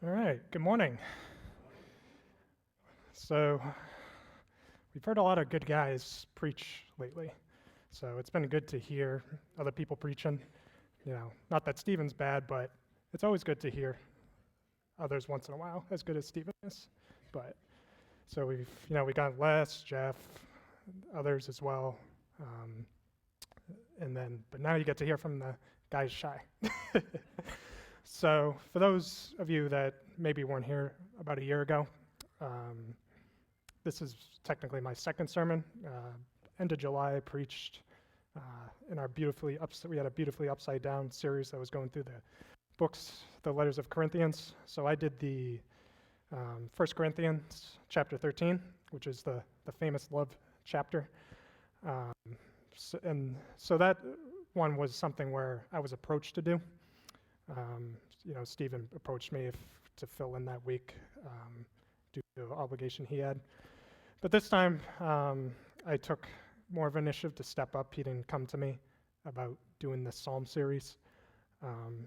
All right, good morning. So, we've heard a lot of good guys preach lately. So, it's been good to hear other people preaching. Not that Stephen's bad, but it's always good to hear others once in a while, as good as Stephen is. But, so we got Les, Jeff, others as well. But now you get to hear from the guys shy. So, for those of you that maybe weren't here about a year ago, this is technically my second sermon. End of July, I preached in our we had a beautifully upside down series that was going through the books, the letters of Corinthians. So I did the 1 Corinthians chapter 13, which is the famous love chapter. So that one was something where I was approached to do. Stephen approached me to fill in that week due to the obligation he had. But this time, I took more of an initiative to step up. He didn't come to me about doing this Psalm series. I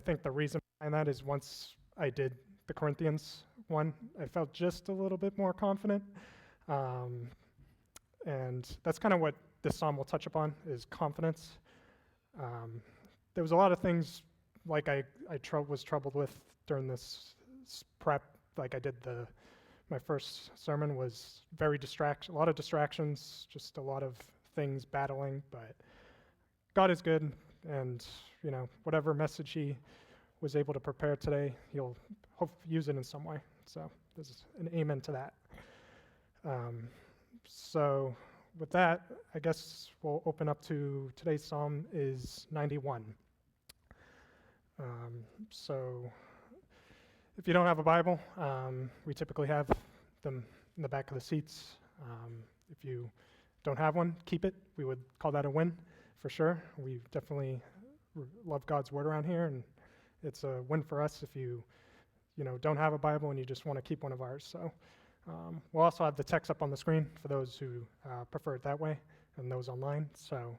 think the reason behind that is once I did the Corinthians one, I felt just a little bit more confident. And that's kind of what this psalm will touch upon, is confidence. There was a lot of things like I was troubled with during this prep. Like I did my first sermon was a lot of distractions, just a lot of things battling. But God is good, and whatever message He was able to prepare today, He'll use it in some way. So there's an amen to that. So with that, I guess we'll open up to today's psalm is 91. So if you don't have a Bible, we typically have them in the back of the seats. If you don't have one, keep it. We would call that a win for sure. We definitely love God's word around here, and it's a win for us if you don't have a Bible and you just want to keep one of ours. So we'll also have the text up on the screen for those who prefer it that way, and those online. So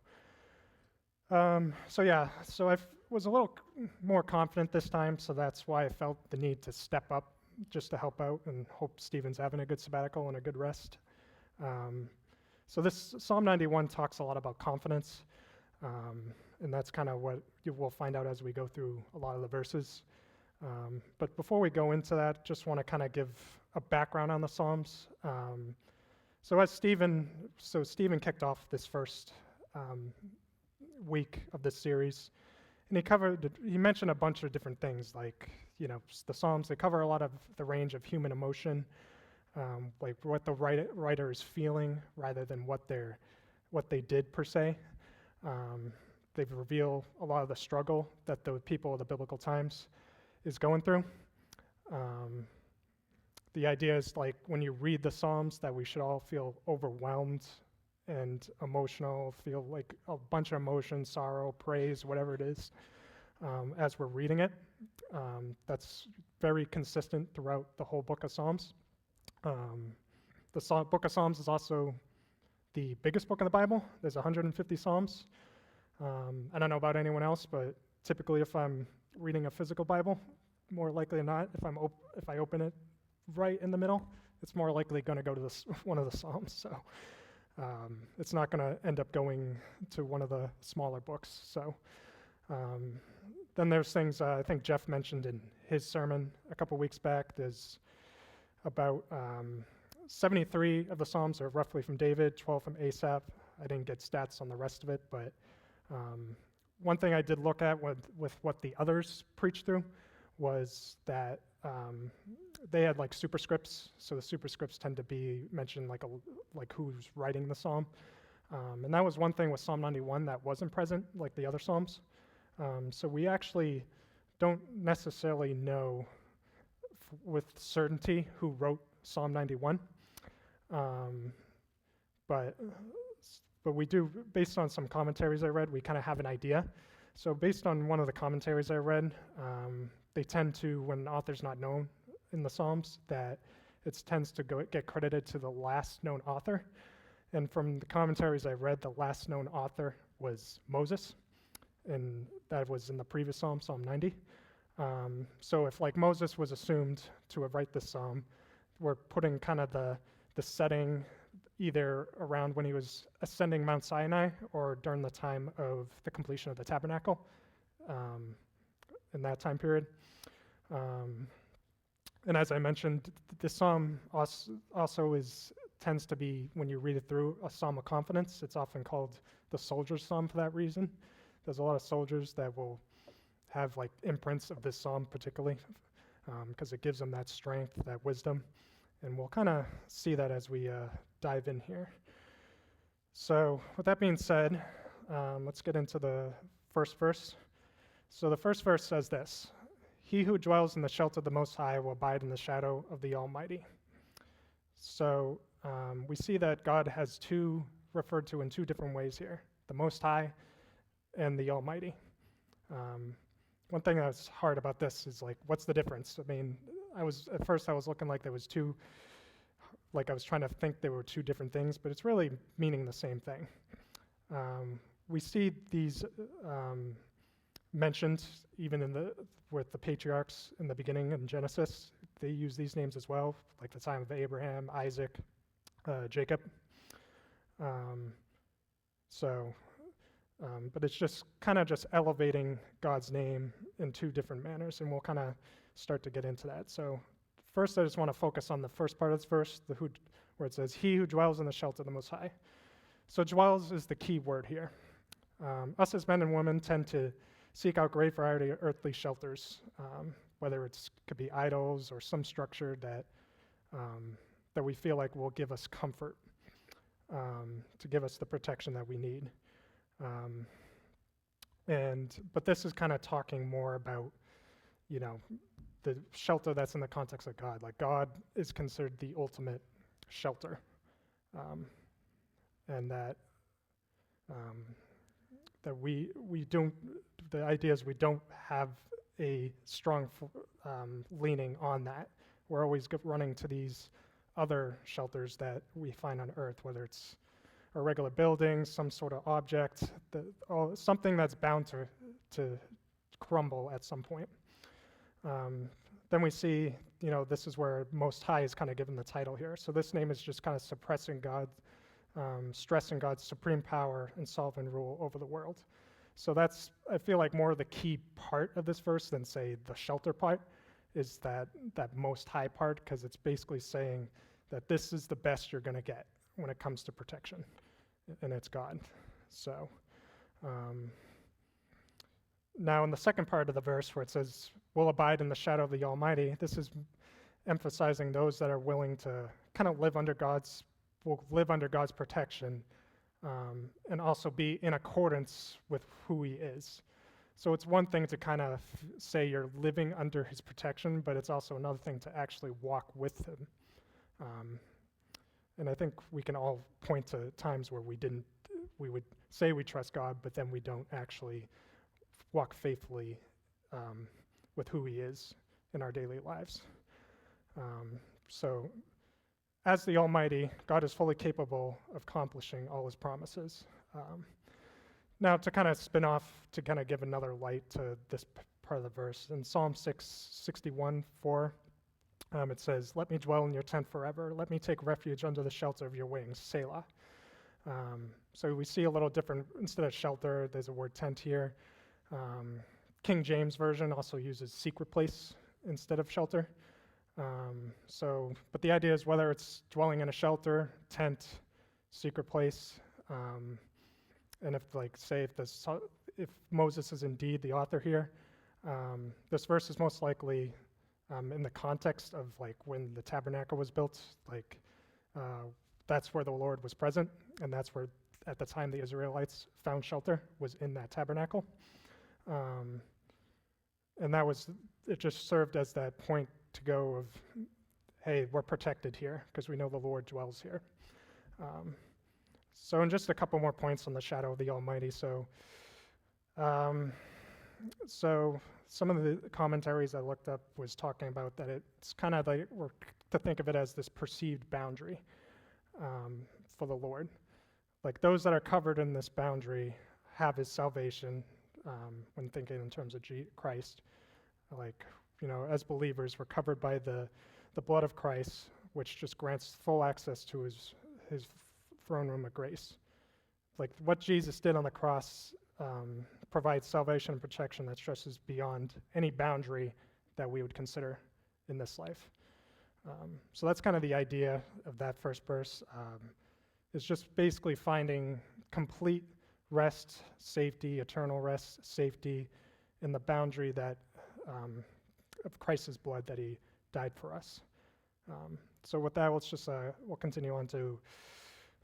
I was a little more confident this time, so that's why I felt the need to step up just to help out, and hope Stephen's having a good sabbatical and a good rest. So this Psalm 91 talks a lot about confidence, and that's kind of what you will find out as we go through a lot of the verses. But before we go into that, just want to kind of give a background on the Psalms. So Stephen kicked off this first week of this series, and he mentioned a bunch of different things, like the Psalms. They cover a lot of the range of human emotion, like what the writer is feeling rather than what they did per se. They reveal a lot of the struggle that the people of the biblical times is going through. The idea is, like, when you read the Psalms, that we should all feel overwhelmed and emotional, feel like a bunch of emotions, sorrow, praise, whatever it is, as we're reading it. That's very consistent throughout the whole book of Psalms. The book of Psalms is also the biggest book in the Bible. There's 150 Psalms. I don't know about anyone else, but typically if I'm reading a physical Bible, more likely than not, if I open it right in the middle, it's more likely going to go to one of the Psalms. So it's not going to end up going to one of the smaller books. So then there's things I think Jeff mentioned in his sermon a couple weeks back. There's about 73 of the Psalms are roughly from David, 12 from Asaph. I didn't get stats on the rest of it, but one thing I did look at with what the others preached through was that they had like superscripts. So the superscripts tend to be mentioned like who's writing the psalm, and that was one thing with Psalm 91 that wasn't present like the other psalms. So we actually don't necessarily know with certainty who wrote Psalm 91, but we do, based on some commentaries I read, we kind of have an idea. So based on one of the commentaries I read, they tend to, when an author's not known in the Psalms, that it tends to get credited to the last known author. And from the commentaries I read, the last known author was Moses, and that was in the previous Psalm, Psalm 90. So if like Moses was assumed to have write this psalm, we're putting kind of the setting either around when he was ascending Mount Sinai or during the time of the completion of the tabernacle, in that time period. And as I mentioned, this psalm also tends to be, when you read it through, a psalm of confidence. It's often called the soldier's psalm for that reason. There's a lot of soldiers that will have like imprints of this psalm particularly, because it gives them that strength, that wisdom. And we'll kind of see that as we dive in here. So with that being said, let's get into the first verse. So the first verse says this: "He who dwells in the shelter of the Most High will abide in the shadow of the Almighty." So we see that God has referred to in two different ways here: the Most High and the Almighty. One thing that's hard about this is like, what's the difference? I mean, at first I was looking like there was two, like I was trying to think there were two different things, but it's really meaning the same thing. We see these mentioned even with the patriarchs in the beginning in Genesis. They use these names as well, like the time of Abraham, Isaac, Jacob. But it's just kind of just elevating God's name in two different manners, and we'll kind of start to get into that. So first, I just want to focus on the first part of this verse, where it says, "He who dwells in the shelter of the Most High." So dwells is the key word here. Us as men and women tend to seek out great variety of earthly shelters, whether could be idols or some structure that we feel like will give us comfort, to give us the protection that we need. But this is kind of talking more about, the shelter that's in the context of God. Like God is considered the ultimate shelter, and that we don't. The idea is we don't have a strong leaning on that. We're always running to these other shelters that we find on earth, whether it's a regular building, some sort of object, something that's bound to crumble at some point. Then we see, this is where Most High is kind of given the title here. So this name is just kind of stressing God's supreme power and sovereign rule over the world. So that's, I feel like, more of the key part of this verse than, say, the shelter part, is that Most High part, because it's basically saying that this is the best you're going to get when it comes to protection, and it's God. So now in the second part of the verse where it says, "will abide in the shadow of the Almighty," this is emphasizing those that are willing to kind of live under God's protection, and also be in accordance with who he is. So it's one thing to kind of say you're living under his protection, but it's also another thing to actually walk with him. And I think we can all point to times where we would say we trust God, but then we don't actually walk faithfully with who he is in our daily lives. So as the Almighty, God is fully capable of accomplishing all his promises. Now to kind of spin off, to kind of give another light to this part of the verse, in Psalm 61:4, it says, "Let me dwell in your tent forever. Let me take refuge under the shelter of your wings, Selah." So we see a little different, instead of shelter, there's a word tent here. King James Version also uses secret place instead of shelter. But the idea is whether it's dwelling in a shelter, tent, secret place, and if Moses is indeed the author here, this verse is most likely in the context of like when the tabernacle was built, that's where the Lord was present, and that's where at the time the Israelites found shelter, was in that tabernacle. And it just served as that point to go of, hey, we're protected here because we know the Lord dwells here. So in just a couple more points on the shadow of the Almighty. So some of the commentaries I looked up was talking about that it's kind of like, we're to think of it as this perceived boundary for the Lord. Like those that are covered in this boundary have his salvation when thinking in terms of Christ. Like, as believers, we're covered by the blood of Christ, which just grants full access to his throne room of grace. Like what Jesus did on the cross provides salvation and protection that stretches beyond any boundary that we would consider in this life. So that's kind of the idea of that first verse. It's just basically finding complete rest, safety, eternal rest, safety in the boundary that of Christ's blood that he died for us. So with that, we'll continue on to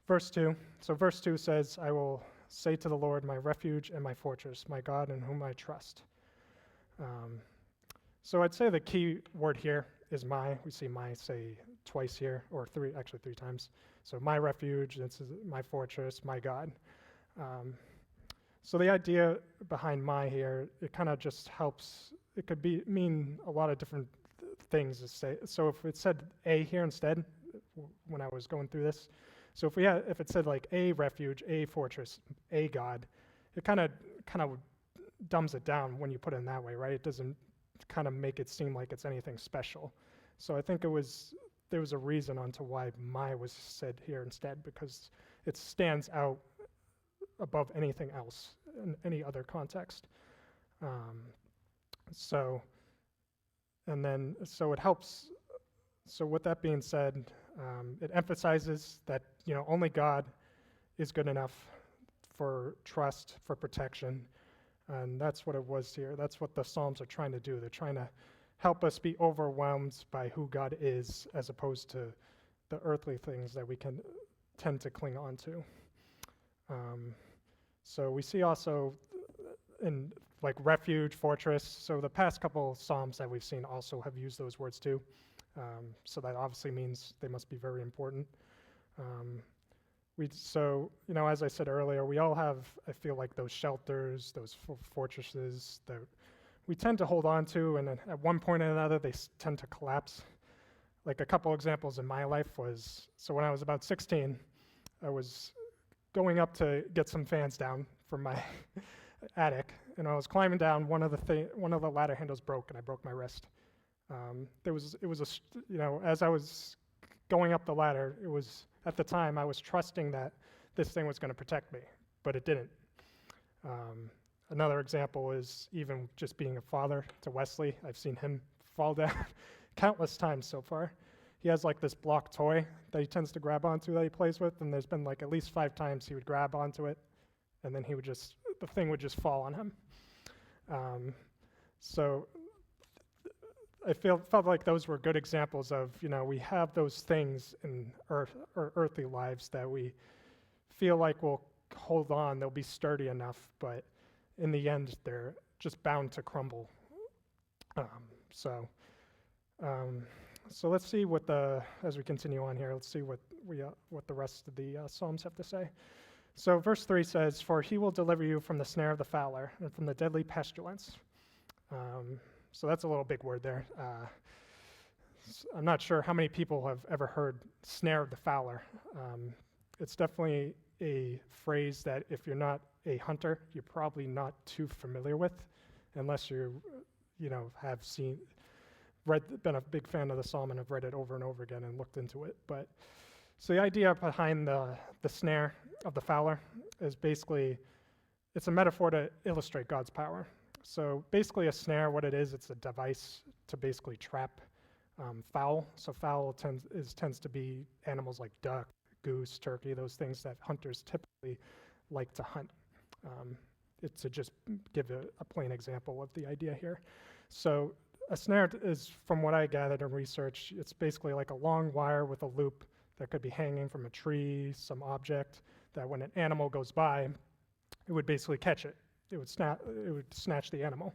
verse 2. So verse 2 says, I will say to the Lord, my refuge and my fortress, my God in whom I trust. So I'd say the key word here is my. We see my say twice here, or three times. So my refuge, this is my fortress, my God. So the idea behind my here, it kind of just helps. It could mean a lot of different things to say. So if it said a here instead, when I was going through this, so if it said like a refuge, a fortress, a God, it kind of dumbs it down when you put it in that way, right? It doesn't kind of make it seem like it's anything special. So I think there was a reason onto why my was said here instead, because it stands out above anything else in any other context. So it helps. So with that being said, it emphasizes that only God is good enough for trust, for protection, and that's what it was here. That's what the Psalms are trying to do. They're trying to help us be overwhelmed by who God is, as opposed to the earthly things that we can tend to cling on to. So we see also in like refuge, fortress. So the past couple Psalms that we've seen also have used those words too. So that obviously means they must be very important. As I said earlier, we all have, I feel like, those shelters, those fortresses that we tend to hold on to, and at one point or another, they tend to collapse. Like a couple examples in my life was, so when I was about 16, I was going up to get some fans down from my attic, and I was climbing down. One of the ladder handles broke, and I broke my wrist. As I was going up the ladder, at the time I was trusting that this thing was going to protect me, but it didn't. Another example is even just being a father to Wesley. I've seen him fall down countless times so far. He has like this block toy that he tends to grab onto that he plays with, and there's been like at least 5 times he would grab onto it, and then the thing would just fall on him. So I felt like those were good examples of, we have those things in earthly lives that we feel like will hold on, they'll be sturdy enough, but in the end, they're just bound to crumble. So let's see as we continue on here, let's see what the rest of the Psalms have to say. So verse 3 says, for he will deliver you from the snare of the fowler and from the deadly pestilence. So that's a little big word there. I'm not sure how many people have ever heard snare of the fowler. It's definitely a phrase that if you're not a hunter, you're probably not too familiar with, unless you have been a big fan of the psalm and have read it over and over again and looked into it. But so the idea behind the snare of the fowler is basically, it's a metaphor to illustrate God's power. So basically a snare, what it is, it's a device to basically trap fowl. So fowl tends to be animals like duck, goose, turkey, those things that hunters typically like to hunt. It's to just give a plain example of the idea here. So a snare is, from what I gathered in research, it's basically like a long wire with a loop that could be hanging from a tree, some object, that when an animal goes by, it would basically catch it. It would snatch the animal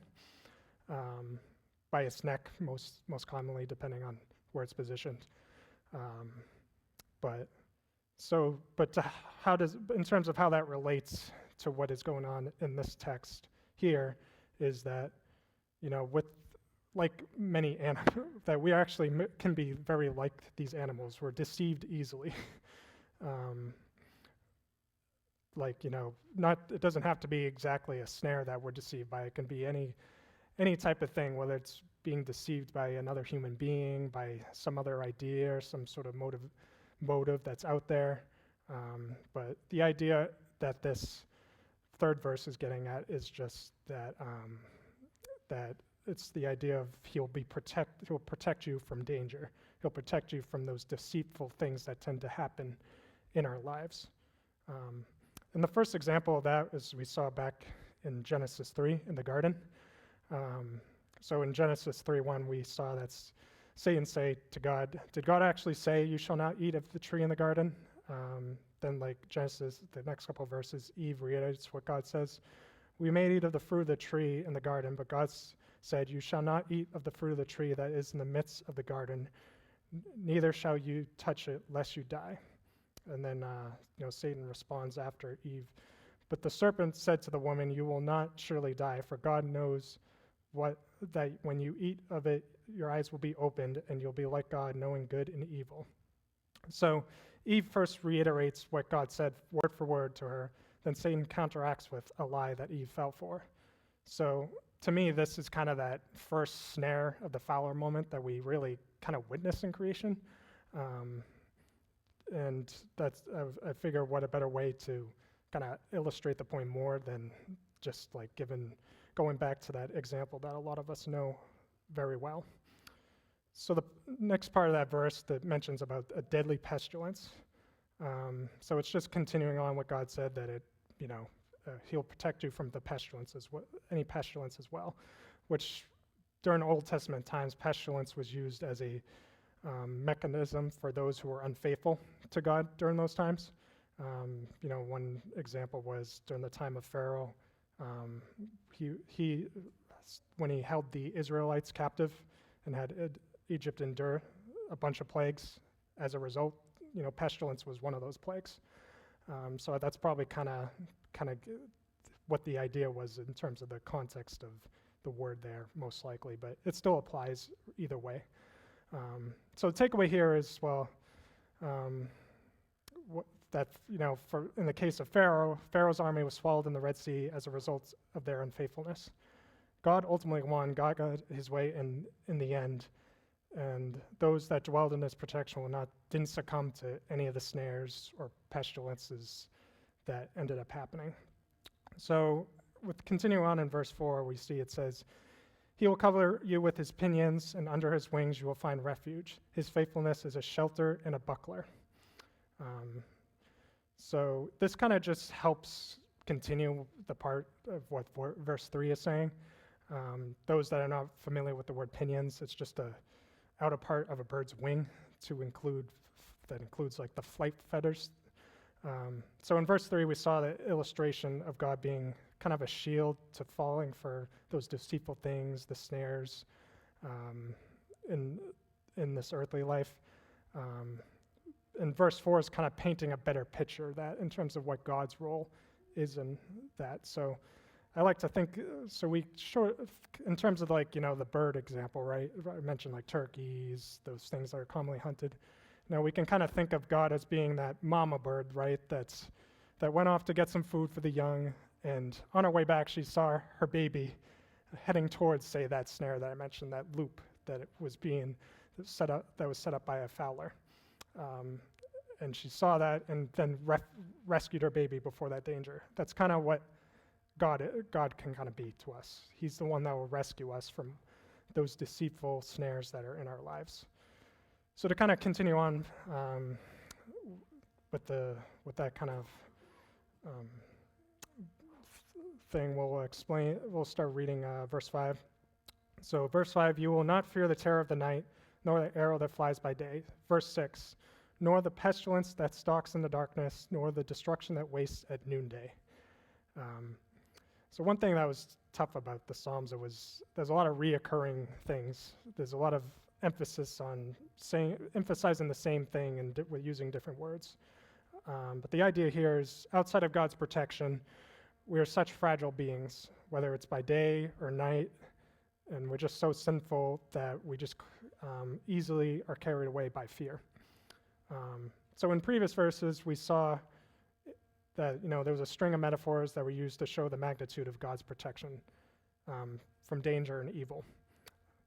by its neck, most commonly, depending on where it's positioned. In terms of how that relates to what is going on in this text here, is that with like many animals, that we actually can be very like these animals. We're deceived easily. It doesn't have to be exactly a snare that we're deceived by. It can be any type of thing, whether it's being deceived by another human being, by some other idea, or some sort of motive that's out there. But the idea that this third verse is getting at is just that that it's the idea of he'll protect you from danger. He'll protect you from those deceitful things that tend to happen in our lives. And the first example of that is we saw back in Genesis 3 in the garden. So in Genesis 3:1, we saw that Satan say to God, did God actually say, you shall not eat of the tree in the garden? Then like Genesis, the next couple of verses, Eve reiterates what God says. We may eat of the fruit of the tree in the garden, but God said, you shall not eat of the fruit of the tree that is in the midst of the garden, neither shall you touch it, lest you die. And then Satan responds after Eve. But the serpent said to the woman, you will not surely die, for God knows that when you eat of it, your eyes will be opened, and you'll be like God, knowing good and evil. So Eve first reiterates what God said word for word to her. Then Satan counteracts with a lie that Eve fell for. So to me, this is kind of that first snare of the Fowler moment that we really kind of witness in creation. And that's, I figure, what a better way to kind of illustrate the point more than just like going back to that example that a lot of us know very well. So the next part of that verse that mentions about a deadly pestilence. So it's just continuing on what God said, that he'll protect you from the pestilence any pestilence as well, which during Old Testament times, pestilence was used as a mechanism for those who were unfaithful to God during those times. One example was during the time of Pharaoh. He when he held the Israelites captive and had Egypt endure a bunch of plagues as a result, pestilence was one of those plagues. So that's probably kind of what the idea was in terms of the context of the word there, most likely, but it still applies either way. So the takeaway here is, in the case of Pharaoh's army was swallowed in the Red Sea as a result of their unfaithfulness. God ultimately won. God got his way in the end, and those that dwelled in his protection didn't succumb to any of the snares or pestilences that ended up happening. So with continuing on in verse 4, we see it says, he will cover you with his pinions, and under his wings you will find refuge. His faithfulness is a shelter and a buckler. So this kind of just helps continue the part of what verse 3 is saying. Those that are not familiar with the word pinions, it's just a outer part of a bird's wing that includes like the flight feathers. So in verse 3, we saw the illustration of God being kind of a shield to falling for those deceitful things, the snares in this earthly life. And verse 4 is kind of painting a better picture that in terms of what God's role is in that. So I like to think, in terms of the bird example, right? I mentioned like turkeys, those things that are commonly hunted. Now we can kind of think of God as being that mama bird, right? That went off to get some food for the young, and on her way back, she saw her baby heading towards, say, that snare that I mentioned, that loop that was set up by a fowler. And she saw that and then rescued her baby before that danger. That's kind of what God can kind of be to us. He's the one that will rescue us from those deceitful snares that are in our lives. So to kind of continue on with that kind of thing, we'll start reading verse 5. So verse 5, you will not fear the terror of the night, nor the arrow that flies by day. Verse 6, nor the pestilence that stalks in the darkness, nor the destruction that wastes at noonday. So one thing that was tough about the Psalms, there's a lot of reoccurring things. There's a lot of emphasis on emphasizing the same thing and using different words. But the idea here is, outside of God's protection, we are such fragile beings, whether it's by day or night, and we're just so sinful that we just easily are carried away by fear. So in previous verses, we saw that there was a string of metaphors that were used to show the magnitude of God's protection from danger and evil.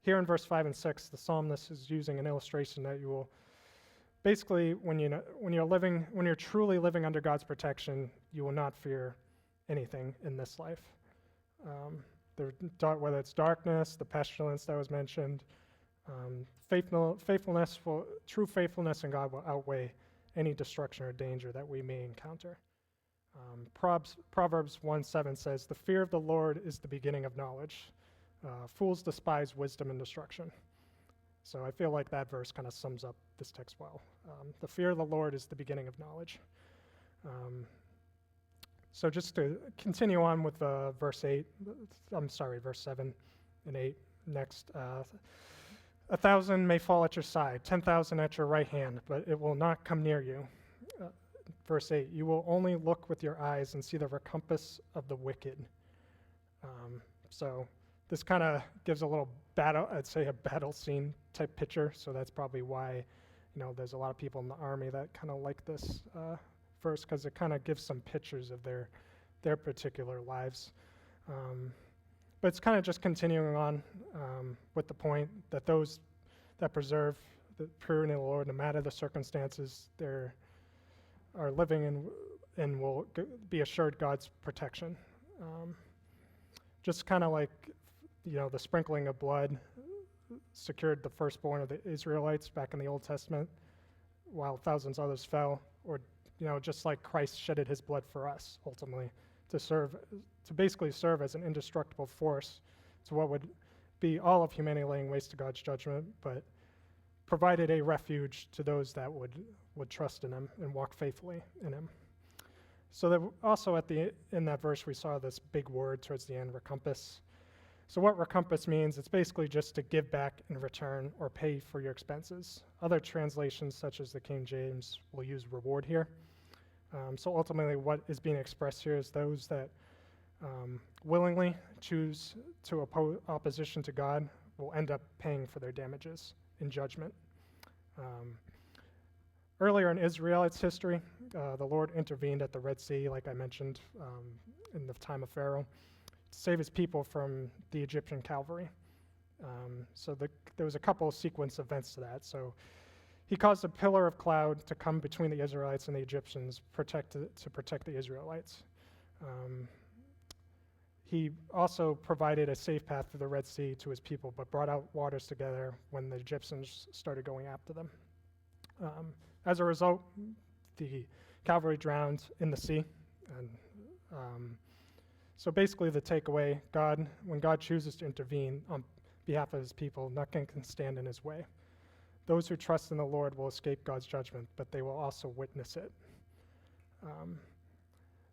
Here in verse 5 and 6, the psalmist is using an illustration that you will basically, when you're truly living under God's protection, you will not fear anything in this life. Whether it's darkness, the pestilence that was mentioned, true faithfulness in God will outweigh any destruction or danger that we may encounter. Proverbs 1:7 says, "The fear of the Lord is the beginning of knowledge. Fools despise wisdom and destruction." So I feel like that verse kind of sums up this text well. The fear of the Lord is the beginning of knowledge. So just to continue on with verse 7 and 8 next. 1,000 may fall at your side, 10,000 at your right hand, but it will not come near you. Verse 8, you will only look with your eyes and see the recompense of the wicked. So this kind of gives a little a battle scene type picture. So that's probably why, there's a lot of people in the army that kind of like this verse, because it kind of gives some pictures of their particular lives. But it's kind of just continuing on with the point that those that preserve the purity of the Lord, no matter the circumstances, they are living and will be assured God's protection. Just kind of like, the sprinkling of blood secured the firstborn of the Israelites back in the Old Testament, while thousands others fell, or just like Christ shedded his blood for us ultimately to basically serve as an indestructible force to what would be all of humanity laying waste to God's judgment, but provided a refuge to those that would trust in him and walk faithfully in him. So that also in that verse we saw this big word towards the end, recompense. So what recompense means, it's basically just to give back in return or pay for your expenses. Other translations, such as the King James, will use reward here. So ultimately what is being expressed here is those that willingly choose to oppose opposition to God will end up paying for their damages in judgment. Earlier in Israel's history, the Lord intervened at the Red Sea, like I mentioned, in the time of Pharaoh, to save his people from the Egyptian cavalry. So there was a couple of sequence events to that. So he caused a pillar of cloud to come between the Israelites and the Egyptians to protect the Israelites. He also provided a safe path through the Red Sea to his people, but brought out waters together when the Egyptians started going after them. As a result, the cavalry drowned in the sea. And so basically the takeaway, when God chooses to intervene on behalf of his people, nothing can stand in his way. Those who trust in the Lord will escape God's judgment, but they will also witness it.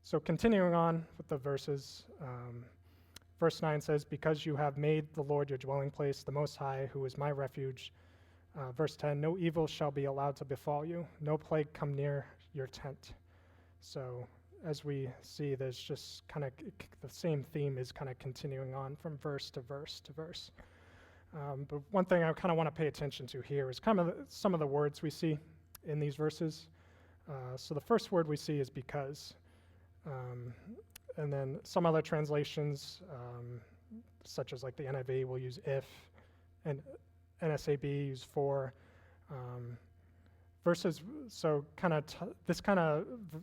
So continuing on with the verses, verse 9 says, because you have made the Lord your dwelling place, the Most High, who is my refuge. Verse 10, no evil shall be allowed to befall you, no plague come near your tent. So as we see, there's just kind of the same theme is kind of continuing on from verse to verse to verse. But one thing I kind of want to pay attention to here is kind of some of the words we see in these verses. So the first word we see is because. And then some other translations, such as like the NIV, will use if, and NSAB use for. Verses, so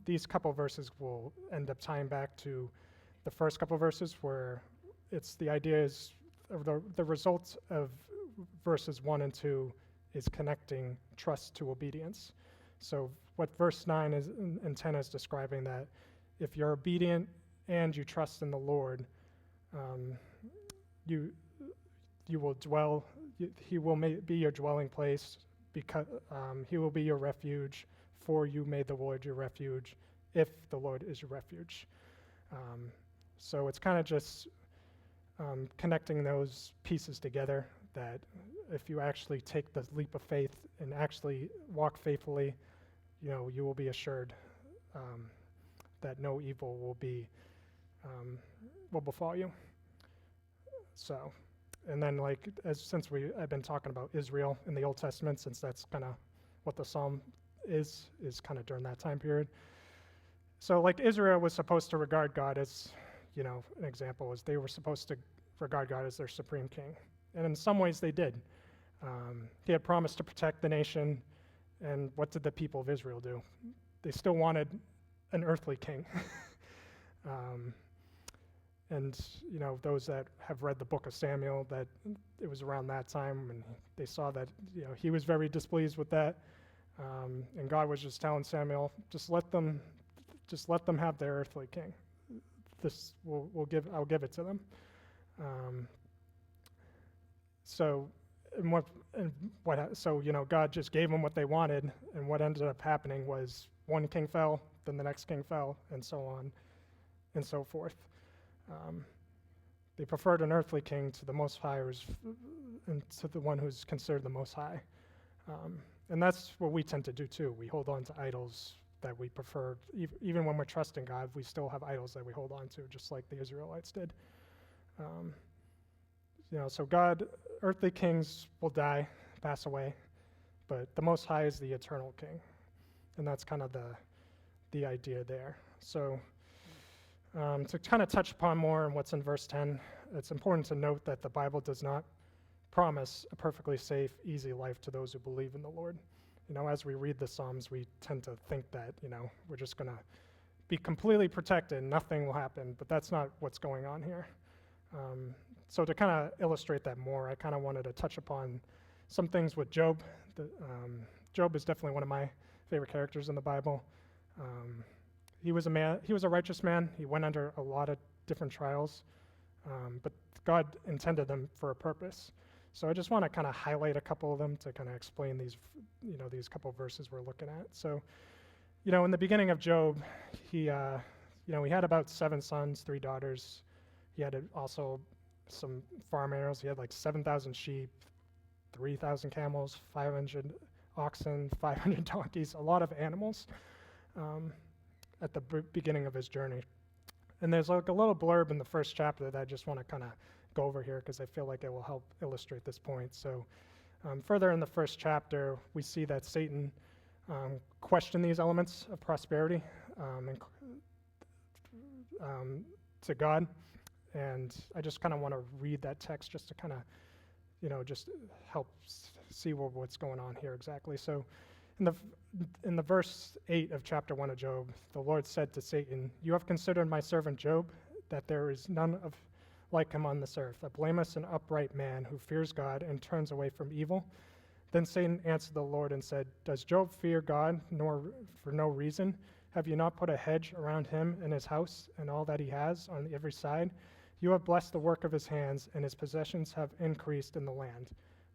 these couple verses will end up tying back to the first couple verses where the idea is, the result of verses 1 and 2 is connecting trust to obedience. So what verse 9 and 10 is describing, that if you're obedient and you trust in the Lord, you will dwell. He will be your dwelling place, because he will be your refuge. For you made the Lord your refuge, if the Lord is your refuge. So it's kind of just connecting those pieces together, that if you actually take the leap of faith and actually walk faithfully, you will be assured that no evil will befall you. So, and then since I've been talking about Israel in the Old Testament, since that's kind of what the psalm is kind of during that time period. So Israel was supposed to regard God as, an example is they were supposed to regard God as their supreme king. And in some ways they did. He had promised to protect the nation, and what did the people of Israel do? They still wanted an earthly king. And those that have read the book of Samuel, that it was around that time, and they saw that he was very displeased with that, and God was just telling Samuel, just let them have their earthly king. This I'll give it to them. So God just gave them what they wanted, and what ended up happening was one king fell, then the next king fell, and so on and so forth. They preferred an earthly king to the Most High, and to the one who's considered the Most High. And that's what we tend to do too. We hold on to idols that we prefer. Even when we're trusting God, we still have idols that we hold on to, just like the Israelites did. So God, earthly kings will die, pass away, but the Most High is the eternal king. And that's kind of the idea there. So to kind of touch upon more on what's in verse 10, it's important to note that the Bible does not promise a perfectly safe, easy life to those who believe in the Lord. As we read the Psalms, we tend to think that, we're just going to be completely protected, nothing will happen, but that's not what's going on here. So to kind of illustrate that more, I kind of wanted to touch upon some things with Job. Job is definitely one of my favorite characters in the Bible. He was a righteous man. He went under a lot of different trials, but God intended them for a purpose. So I just want to kind of highlight a couple of them to kind of explain these couple of verses we're looking at. So, in the beginning of Job, he had about 7 sons, 3 daughters. He had also some farm animals. He had like 7,000 sheep, 3,000 camels, 500 oxen, 500 donkeys, a lot of animals at the beginning of his journey. And there's like a little blurb in the first chapter that I just want to kind of go over here because I feel like it will help illustrate this point. So further in the first chapter, we see that Satan questioned these elements of prosperity to God. And I just kind of want to read that text just to kind of, just help see what's going on here exactly. So in the verse 8 of chapter 1 of Job, the Lord said to Satan, "You have considered my servant Job, that there is none like him on this earth, a blameless and upright man who fears God and turns away from evil." Then Satan answered the Lord and said, "Does Job fear God nor for no reason? Have you not put a hedge around him and his house and all that he has on every side? You have blessed the work of his hands, and his possessions have increased in the land.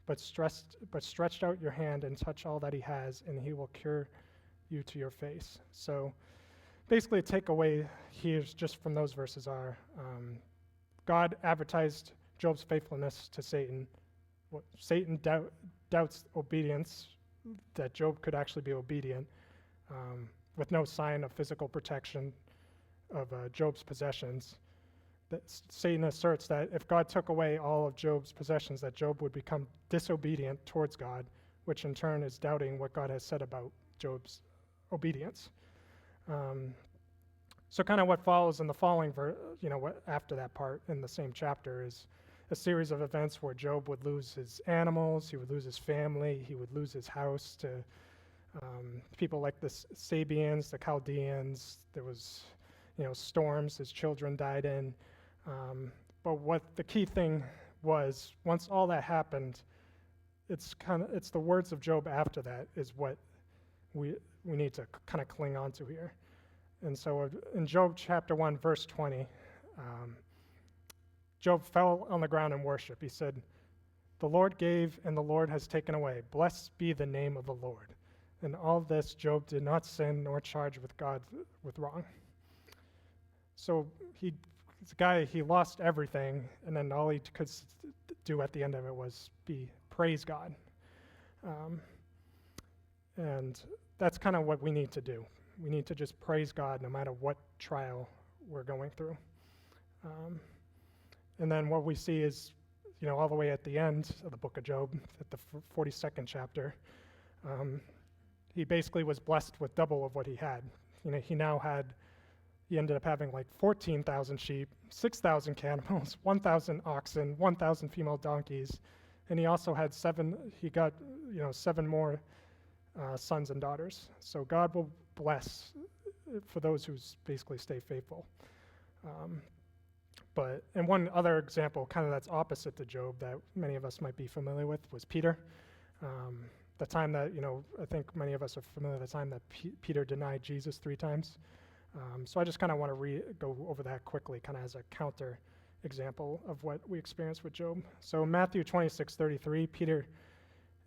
But stretched out your hand and touch all that he has, and he will cure you to your face." So basically a takeaway here just from those verses are God advertised Job's faithfulness to Satan. Satan doubts obedience, that Job could actually be obedient, with no sign of physical protection of Job's possessions. That Satan asserts that if God took away all of Job's possessions, that Job would become disobedient towards God, which in turn is doubting what God has said about Job's obedience. So kind of what follows in the following, after that part in the same chapter is a series of events where Job would lose his animals, he would lose his family, he would lose his house to people like the Sabians, the Chaldeans. There was, storms his children died in. But what the key thing was, once all that happened, it's the words of Job after that is what we need to kind of cling on to here. And so in Job chapter 1, verse 20, Job fell on the ground in worship. He said, "The Lord gave and the Lord has taken away. Blessed be the name of the Lord." In all this, Job did not sin nor charge with God with wrong. So he lost everything, and then all he could do at the end of it was praise God. And that's kind of what we need to do. We need to just praise God no matter what trial we're going through. And then what we see is, all the way at the end of the book of Job, at the 42nd chapter, he basically was blessed with double of what he had. He he ended up having like 14,000 sheep, 6,000 camels, 1,000 oxen, 1,000 female donkeys, and he also had seven more sons and daughters. So God will bless for those who basically stay faithful. And one other example, kind of that's opposite to Job, that many of us might be familiar with, was Peter. The time that, I think many of us are familiar with the time that Peter denied Jesus 3 times. So I just kind of want to go over that quickly, kind of as a counter example of what we experienced with Job. So Matthew 26:33, Peter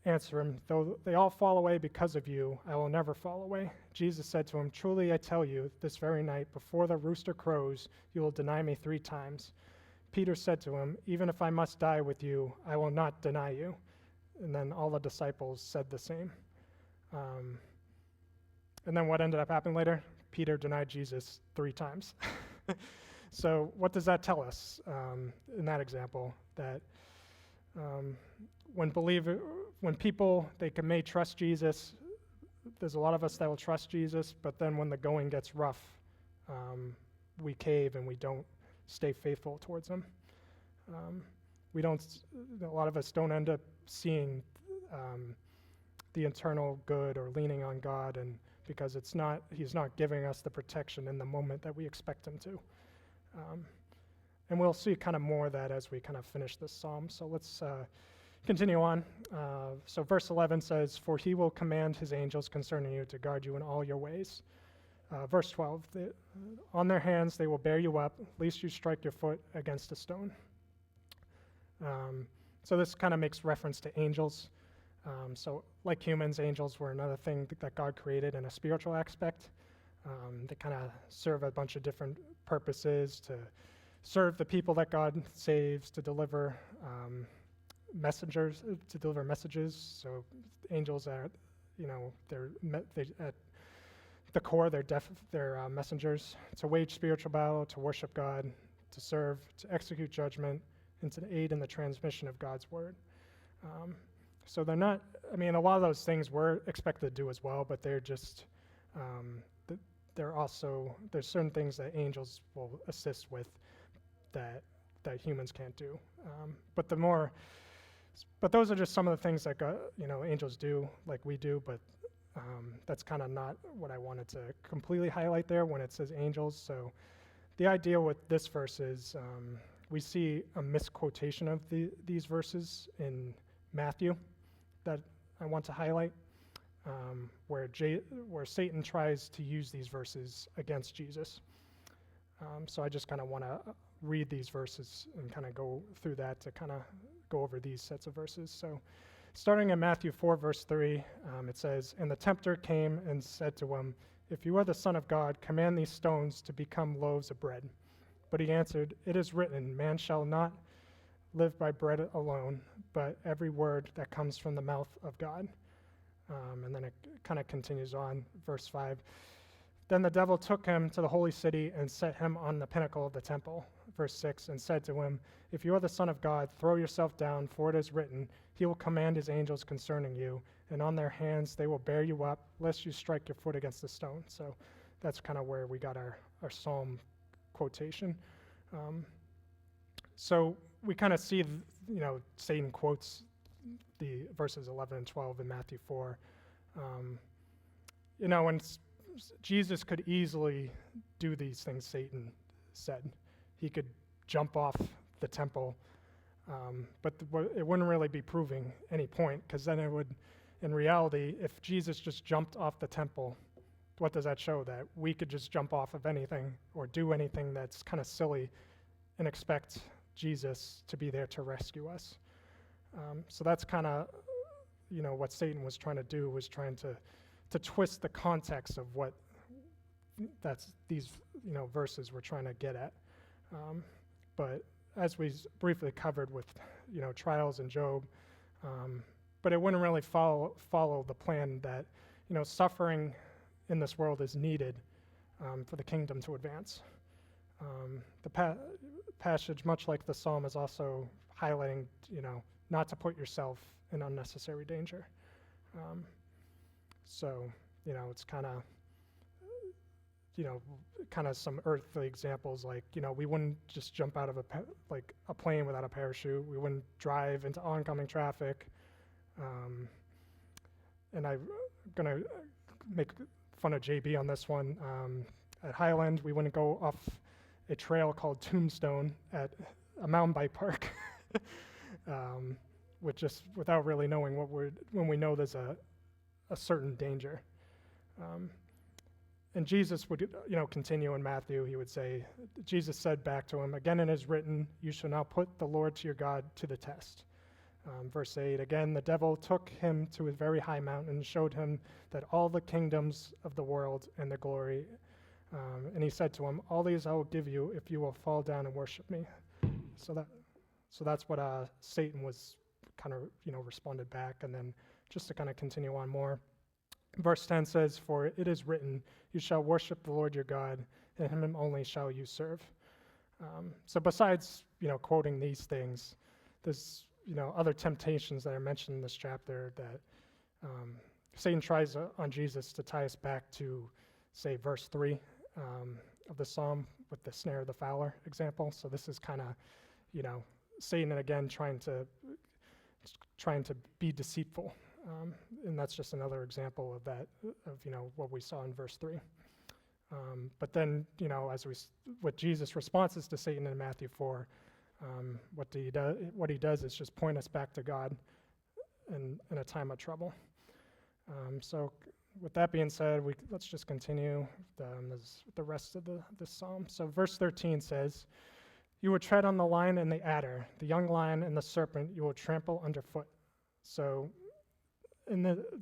answered him, "Though they all fall away because of you, I will never fall away." Jesus said to him, "Truly I tell you, this very night, before the rooster crows, you will deny me 3 times. Peter said to him, "Even if I must die with you, I will not deny you." And then all the disciples said the same. And then what ended up happening later? Peter denied Jesus 3 times. So what does that tell us in that example? That when people, may trust Jesus, there's a lot of us that will trust Jesus, but then when the going gets rough, we cave and we don't stay faithful towards him. A lot of us don't end up seeing the eternal good or leaning on God, and because he's not giving us the protection in the moment that we expect him to. And we'll see kind of more of that as we kind of finish this psalm. So let's continue on. So verse 11 says, "For he will command his angels concerning you to guard you in all your ways." Verse 12, "On their hands they will bear you up, lest you strike your foot against a stone." So this kind of makes reference to angels. So like humans, angels were another thing that God created in a spiritual aspect. They kind of serve a bunch of different purposes, to serve the people that God saves, to deliver messages. So angels are, at the core, they're messengers to wage spiritual battle, to worship God, to serve, to execute judgment, and to aid in the transmission of God's word. So they're not, a lot of those things we're expected to do as well, but they're just, there's certain things that angels will assist with that humans can't do. But those are just some of the things that angels do, like we do, but that's kind of not what I wanted to completely highlight there when it says angels. So the idea with this verse is we see a misquotation of these verses in Matthew that I want to highlight, where Satan tries to use these verses against Jesus. So I just kind of want to read these verses and kind of go through that to kind of go over these sets of verses. So starting in Matthew 4, verse 3, it says, "And the tempter came and said to him, 'If you are the Son of God, command these stones to become loaves of bread.' But he answered, 'It is written, man shall not live by bread alone, but every word that comes from the mouth of God.'" And then it kind of continues on, verse 5. "Then the devil took him to the holy city and set him on the pinnacle of the temple." Verse 6, "And said to him, 'If you are the Son of God, throw yourself down, for it is written, he will command his angels concerning you, and on their hands they will bear you up, lest you strike your foot against a stone.'" So that's kind of where we got our psalm quotation. So we kind of see, Satan quotes the verses 11 and 12 in Matthew 4. And Jesus could easily do these things Satan said. He could jump off the temple, but it wouldn't really be proving any point, because then it would, in reality, if Jesus just jumped off the temple, what does that show? That we could just jump off of anything or do anything that's kind of silly and expect Jesus to be there to rescue us. So that's kind of, what Satan was trying to do, was trying to twist the context of what these verses were trying to get at. But as we briefly covered with trials in Job, but it wouldn't really follow the plan that suffering in this world is needed for the kingdom to advance. The passage, much like the psalm, is also highlighting not to put yourself in unnecessary danger. So it's kind of kind of some earthly examples, like, we wouldn't just jump out of a plane without a parachute. We wouldn't drive into oncoming traffic. And I'm going to make fun of JB on this one. At Highland, we wouldn't go off a trail called Tombstone at a mountain bike park, without really knowing when we know there's a certain danger. And Jesus would, continue in Matthew. He would say, Jesus said back to him, again it is written, you shall now put the Lord your God to the test. Verse 8, again, the devil took him to a very high mountain and showed him that all the kingdoms of the world and the glory. And he said to him, all these I will give you if you will fall down and worship me. So that's what Satan was kind of, responded back. And then just to kind of continue on more. Verse 10 says, for it is written, you shall worship the Lord your God, and him only shall you serve. So besides, quoting these things, there's, other temptations that are mentioned in this chapter that Satan tries on Jesus to tie us back to, say, verse 3 of the psalm with the snare of the fowler example. So this is kind of, Satan again trying to be deceitful. And that's just another example of that, of what we saw in verse 3. But then, what Jesus' responses to Satan in Matthew 4, what he does is just point us back to God in a time of trouble. So with that being said, let's just continue the rest of this psalm. So verse 13 says, you will tread on the lion and the adder, the young lion and the serpent you will trample underfoot. So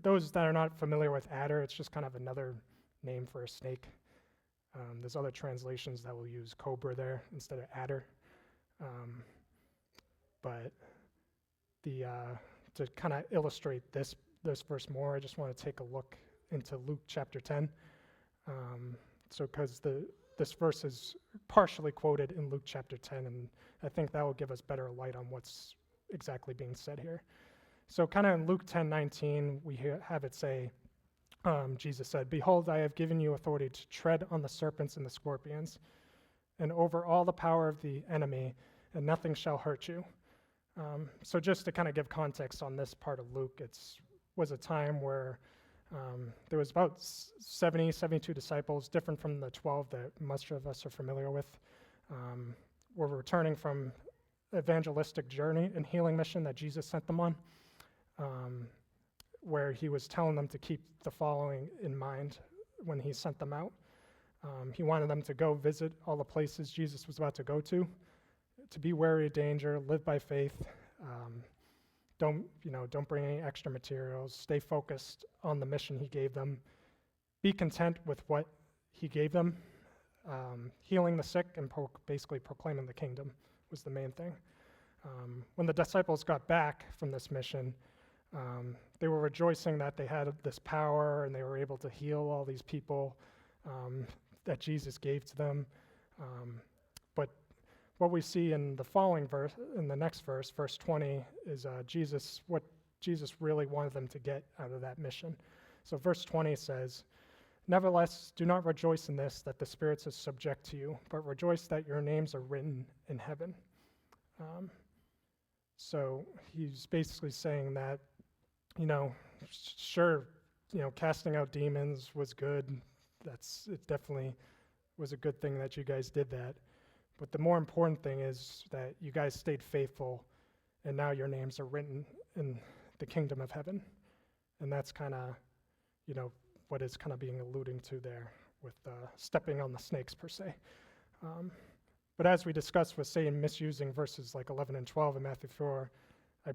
those that are not familiar with adder, it's just kind of another name for a snake. There's other translations that will use cobra there instead of adder. But to kind of illustrate this verse more, I just want to take a look into Luke chapter 10. So because this verse is partially quoted in Luke chapter 10, and I think that will give us better light on what's exactly being said here. So kind of in Luke 10:19, we have it say, Jesus said, behold, I have given you authority to tread on the serpents and the scorpions, and over all the power of the enemy, and nothing shall hurt you. So just to kind of give context on this part of Luke, was a time where there was about 72 disciples, different from the 12 that most of us are familiar with, were returning from evangelistic journey and healing mission that Jesus sent them on, where he was telling them to keep the following in mind when he sent them out. He wanted them to go visit all the places Jesus was about to go to be wary of danger, live by faith, don't bring any extra materials, stay focused on the mission he gave them, be content with what he gave them, healing the sick and basically proclaiming the kingdom was the main thing. When the disciples got back from this mission, they were rejoicing that they had this power and they were able to heal all these people that Jesus gave to them. But what we see in the following verse, in the next verse, verse 20, is what Jesus really wanted them to get out of that mission. So verse 20 says, nevertheless, do not rejoice in this, that the spirits are subject to you, but rejoice that your names are written in heaven. So he's basically saying that, sure, casting out demons was good. It definitely was a good thing that you guys did that. But the more important thing is that you guys stayed faithful, and now your names are written in the kingdom of heaven. And that's kind of, what is kind of being alluding to there with stepping on the snakes per se. But as we discussed with Satan misusing verses like 11 and 12 in Matthew 4, I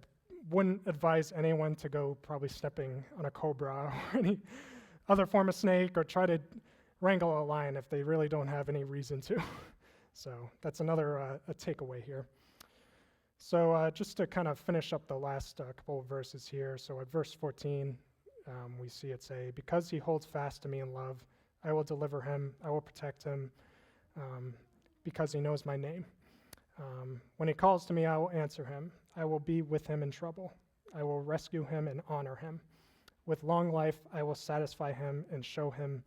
wouldn't advise anyone to go probably stepping on a cobra or any other form of snake or try to wrangle a lion if they really don't have any reason to. So that's another a takeaway here. So just to kind of finish up the last couple of verses here. So at verse 14, we see it say, because he holds fast to me in love, I will deliver him, I will protect him, because he knows my name. When he calls to me, I will answer him. I will be with him in trouble. I will rescue him and honor him. With long life, I will satisfy him and show him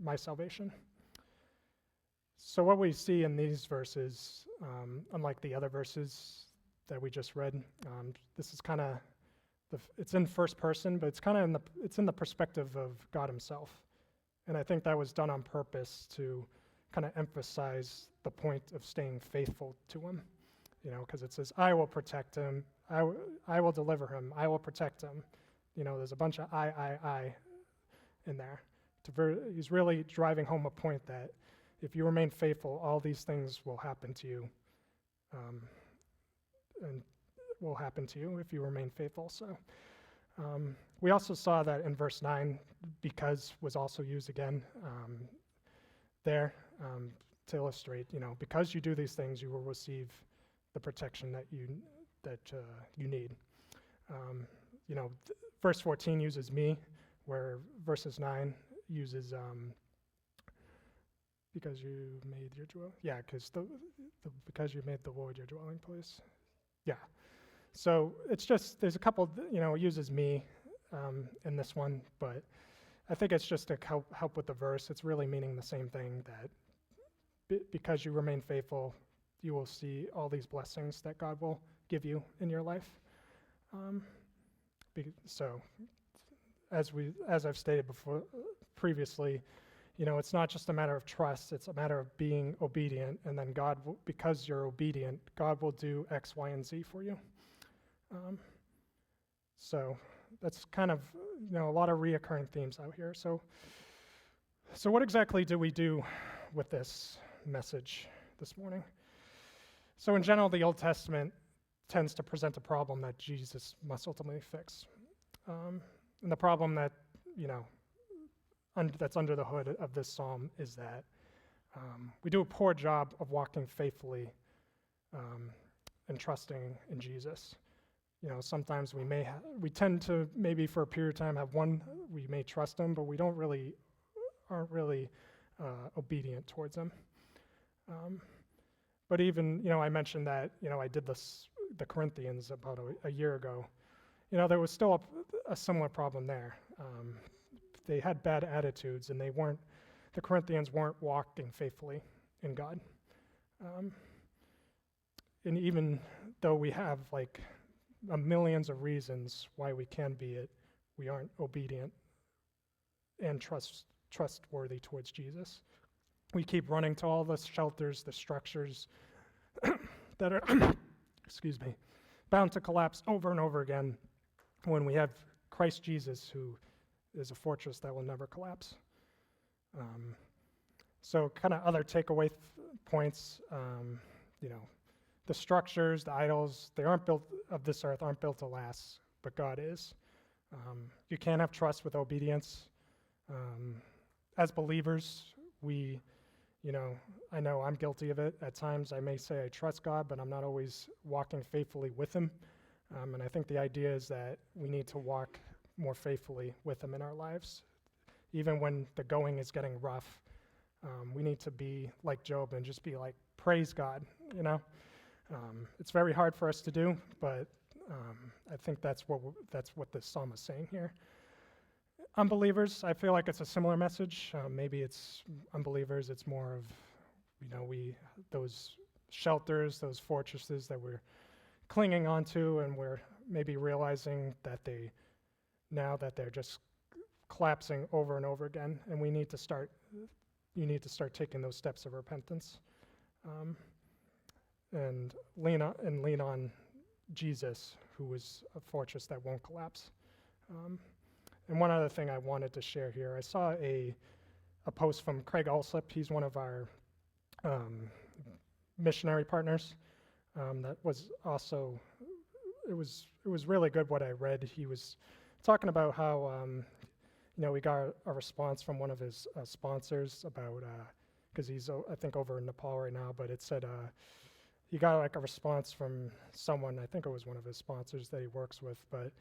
my salvation. So what we see in these verses, unlike the other verses that we just read, this is kind of, it's in first person, but it's in the perspective of God himself. And I think that was done on purpose to kind of emphasize the point of staying faithful to him. Because it says, I will protect him, I will deliver him, I will protect him. There's a bunch of I in there. He's really driving home a point that if you remain faithful, all these things will happen to you. And will happen to you if you remain faithful. So we also saw that in verse 9, because was also used again there to illustrate, because you do these things, you will receive the protection that you need. Verse 14 uses me, where verses 9 uses because you made your dwelling. Yeah, because you made the Lord your dwelling place. Yeah. So it's just, there's a couple, it uses me in this one, but I think it's just to help with the verse. It's really meaning the same thing, that because you remain faithful, you will see all these blessings that God will give you in your life. So as I've stated previously, it's not just a matter of trust, it's a matter of being obedient, and then because you're obedient, God will do X, Y, and Z for you. So that's kind of, a lot of reoccurring themes out here. So what exactly do we do with this message this morning? So in general, the Old Testament tends to present a problem that Jesus must ultimately fix. And the problem that, that's under the hood of this psalm is that we do a poor job of walking faithfully and trusting in Jesus. Sometimes we tend to maybe for a period of time we may trust him, but we aren't really obedient towards him. But even, I mentioned that, I did the Corinthians about a year ago. There was still a similar problem there. They had bad attitudes, and the Corinthians weren't walking faithfully in God. And even though we have millions of reasons why we can be it, we aren't obedient and trustworthy towards Jesus. We keep running to all the shelters, the structures that are, bound to collapse over and over again when we have Christ Jesus, who is a fortress that will never collapse. So kind of other takeaway points, the structures, the idols, they aren't built of this earth, aren't built to last, but God is. You can't have trust with obedience. As believers, I know I'm guilty of it. At times I may say I trust God, but I'm not always walking faithfully with him. And I think the idea is that we need to walk more faithfully with him in our lives. Even when the going is getting rough, we need to be like Job and just be like, praise God, It's very hard for us to do, but I think that's what this psalm is saying here. Unbelievers, I feel like it's a similar message. Maybe it's unbelievers, it's more of, those shelters, those fortresses that we're clinging onto, and we're maybe realizing that they're just collapsing over and over again, and you need to start taking those steps of repentance. And lean on Jesus, who is a fortress that won't collapse. And one other thing I wanted to share here, I saw a post from Craig Alsop. He's one of our missionary partners. That was also, it was really good what I read. He was talking about how we got a response from one of his sponsors about, because he's I think over in Nepal right now, but it said he got a response from someone, I think it was one of his sponsors that he works with, but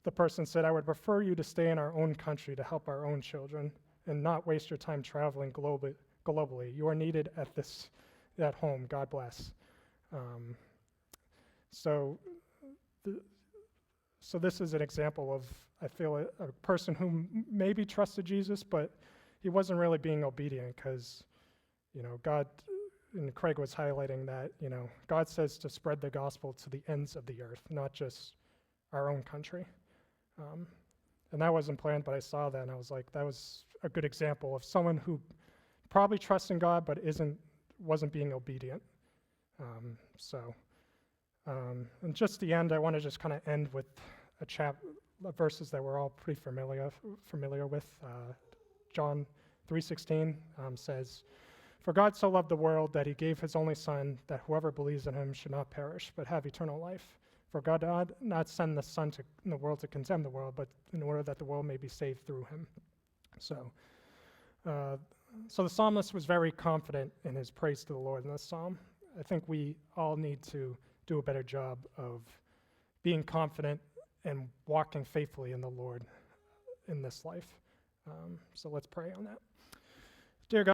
the person said, I would prefer you to stay in our own country to help our own children and not waste your time traveling globally. You are needed at home. God bless. So this is an example of, I feel, a person who maybe trusted Jesus, but he wasn't really being obedient because, God, and Craig was highlighting that, God says to spread the gospel to the ends of the earth, not just our own country. And that wasn't planned, but I saw that and I was like, that was a good example of someone who probably trusts in God but wasn't being obedient. And just the end, I want to just kind of end with verses that we're all pretty familiar with. John 3:16 says, "For God so loved the world that he gave his only Son, that whoever believes in him should not perish, but have eternal life. For God did not send the Son in the world to condemn the world, but in order that the world may be saved through him." So the psalmist was very confident in his praise to the Lord in this psalm. I think we all need to do a better job of being confident and walking faithfully in the Lord in this life. So let's pray on that.